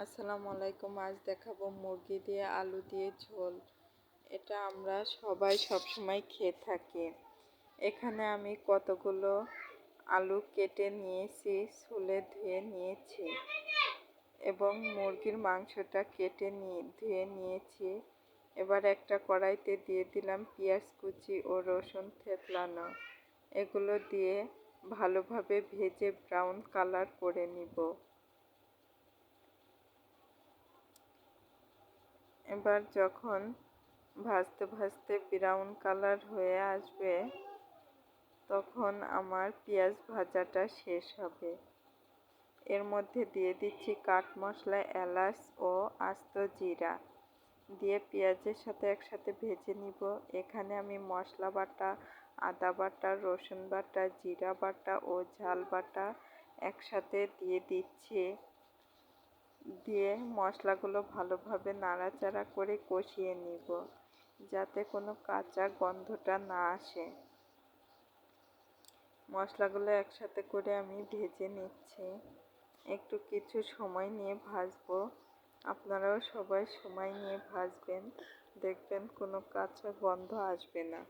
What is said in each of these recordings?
আসসালামু আলাইকুম। আজ দেখাবো মুরগি দিয়ে আলু দিয়ে ঝোল। এটা আমরা সবাই সবসময় খেয়ে থাকি। এখানে আমি কতগুলো আলু কেটে নিয়েছি, ছুলে ধুয়ে নিয়েছি এবং মুরগির মাংসটা কেটে ধুয়ে নিয়েছি। এবার একটা কড়াইতে দিয়ে দিলাম পেঁয়াজ কুচি ও রসুন থেতলানো। এগুলো দিয়ে ভালোভাবে ভেজে ব্রাউন কালার করে নিব। এবার যখন ভাজতে ভাজতে ব্রাউন কালার হয়ে আসবে, তখন আমার পেঁয়াজ ভাজাটা শেষ হবে। এর মধ্যে দিয়ে দিচ্ছি কাঠ মশলা, এলাচ ও আস্ত জিরা দিয়ে পেঁয়াজের সাথে একসাথে ভেজে নিব। এখানে আমি মশলা বাটা, আদা বাটা, রসুন বাটা, জিরা বাটা ও ঝাল বাটা একসাথে দিয়ে দিচ্ছি। দিয়ে মশলাগুলো ভালোভাবে নাড়াচাড়া করে কষিয়ে নিব, যাতে কোনো কাঁচা গন্ধটা না আসে। মশলাগুলো একসাথে করে আমি ভেজে নিচ্ছি। একটু কিছু সময় নিয়ে ভাজবো। আপনারাও সবাই সময় নিয়ে ভাজবেন, দেখবেন কোনো কাঁচা গন্ধ আসবে না।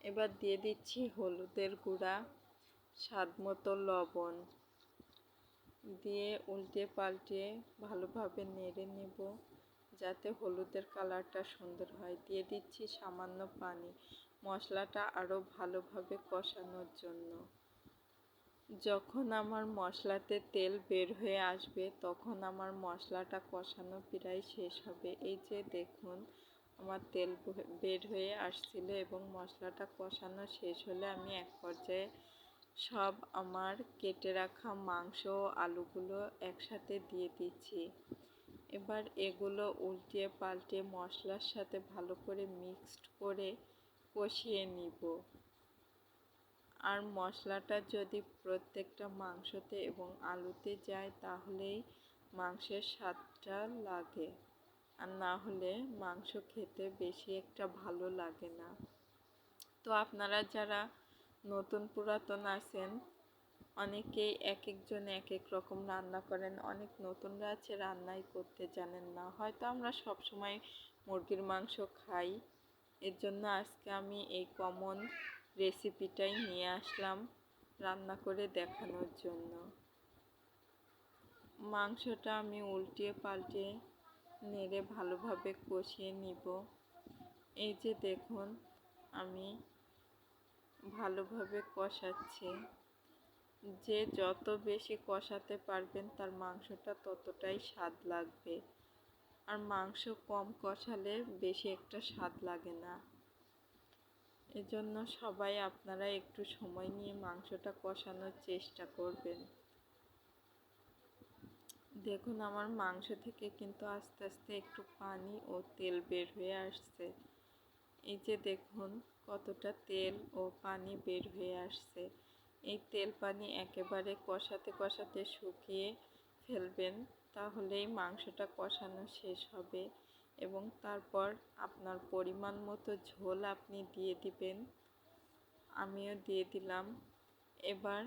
এবার দিয়ে দিচ্ছি হলুদের গুঁড়া, স্বাদ মতো লবণ দিয়ে উল্টে পাল্টে ভালোভাবে নেড়ে নেব, যাতে হলুদের কালারটা সুন্দর হয়। দিয়ে দিচ্ছি সামান্য পানি, মশলাটা আরও ভালোভাবে কষানোর জন্য। যখন আমার মশলাতে তেল বের হয়ে আসবে, তখন আমার মশলাটা কষানো প্রায় শেষ হবে। এই যে দেখুন, আমার তেল বের হয়ে আসছিল এবং মশলাটা কষানো শেষ হলে আমি এক পর্যায়ে সব আমার কেটে রাখা মাংস ও আলুগুলো একসাথে দিয়ে দিচ্ছি। এবার এগুলো উল্টিয়ে পাল্টে মশলার সাথে ভালো করে মিক্সড করে কষিয়ে নিব। আর মশলাটা যদি প্রত্যেকটা মাংসতে এবং আলুতে যায়, তাহলেই মাংসের স্বাদটা লাগে, আর না হলে মাংস খেতে বেশি একটা ভালো লাগে না। তো আপনারা যারা নতুন পুরাতন আছেন, অনেকেই এক একজন এক এক রকম রান্না করেন। অনেক নতুনরা আছে রান্নাই করতে জানেন না। হয়তো আমরা সব সময় মুরগির মাংস খাই, এর জন্য আজকে আমি এই কমন রেসিপিটাই নিয়ে আসলাম রান্না করে দেখানোর জন্য। মাংসটা আমি উল্টিয়ে পাল্টে নেড়ে ভালোভাবে কষিয়ে নিব। এই যে দেখুন, আমি ভালোভাবে কষাচ্ছি। যে যত বেশি কষাতে পারবেন, তার মাংসটা ততটাই স্বাদ লাগবে। আর মাংস কম কষালে বেশি একটা স্বাদ লাগে না। এজন্য সবাই আপনারা একটু সময় নিয়ে মাংসটা কষানোর চেষ্টা করবেন। দেখুন, আমার মাংস থেকে কিন্তু আস্তে আস্তে একটু পানি ও তেল বের হয়ে আসছে। এই যে দেখুন, কতটা তেল ও পানি বের হয়ে আসছে। এই তেল পানি একেবারে কষাতে কষাতে শুকিয়ে ফেলবেন, তাহলেই মাংসটা কষানো শেষ হবে। এবং তারপর আপনার পরিমাণ মতো ঝোল আপনি দিয়ে দিবেন। আমিও দিয়ে দিলাম। এবার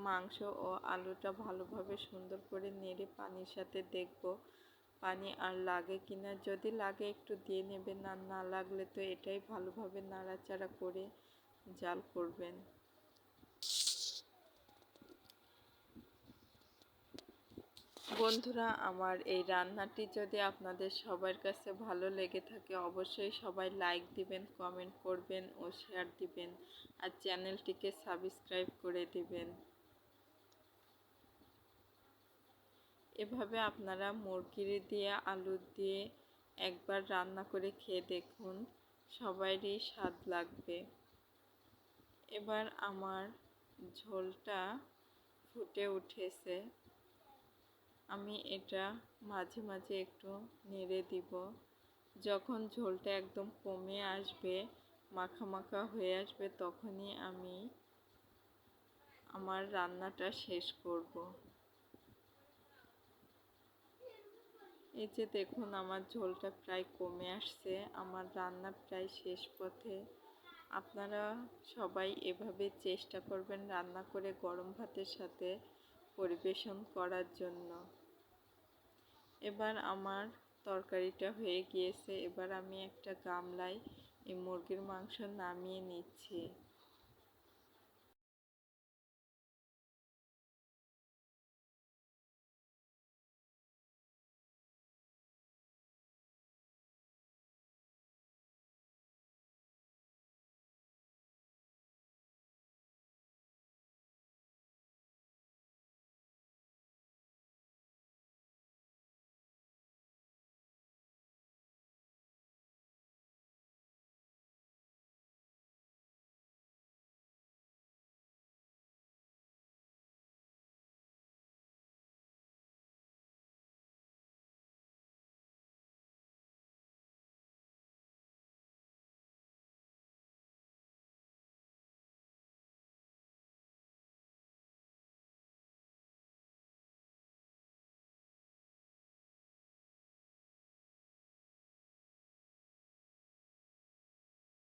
মাংস ও আলুটা ভালোভাবে সুন্দর করে নেড়ে পানির সাথে দেখব পানি আর লাগে কিনা। যদি লাগে একটু দিয়ে নেবেন, আর না লাগলে তো এটাই ভালোভাবে নাড়াচাড়া করে জাল করবেন। বন্ধুরা, আমার এই রান্নাটি যদি আপনাদের সবার কাছে ভালো লেগে থাকে, অবশ্যই সবাই লাইক দিবেন, কমেন্ট করবেন ও শেয়ার দিবেন, আর চ্যানেলটিকে সাবস্ক্রাইব করে দিবেন। এভাবে আপনারা মুরগি দিয়ে আলু দিয়ে একবার রান্না করে খেয়ে দেখুন, সবারই স্বাদ লাগবে। এবার আমার ঝোলটা ফুটে উঠেছে। আমি এটা মাঝে মাঝে একটু নেড়ে দিব। যখন ঝোলটা একদম কমে আসবে, মাখা মাখা হয়ে আসবে, তখনই আমি আমার রান্নাটা শেষ করব। এই যে দেখুন, আমার ঝোলটা প্রায় কমে আসছে, আমার রান্না প্রায় শেষ পথে। আপনারা সবাই এভাবে চেষ্টা করবেন রান্না করে গরম ভাতের সাথে পরিবেশন করার জন্য। এবার আমার তরকারিটা হয়ে গিয়েছে। এবার আমি একটা গামলায় এই মুরগির মাংস নামিয়ে নিচ্ছি।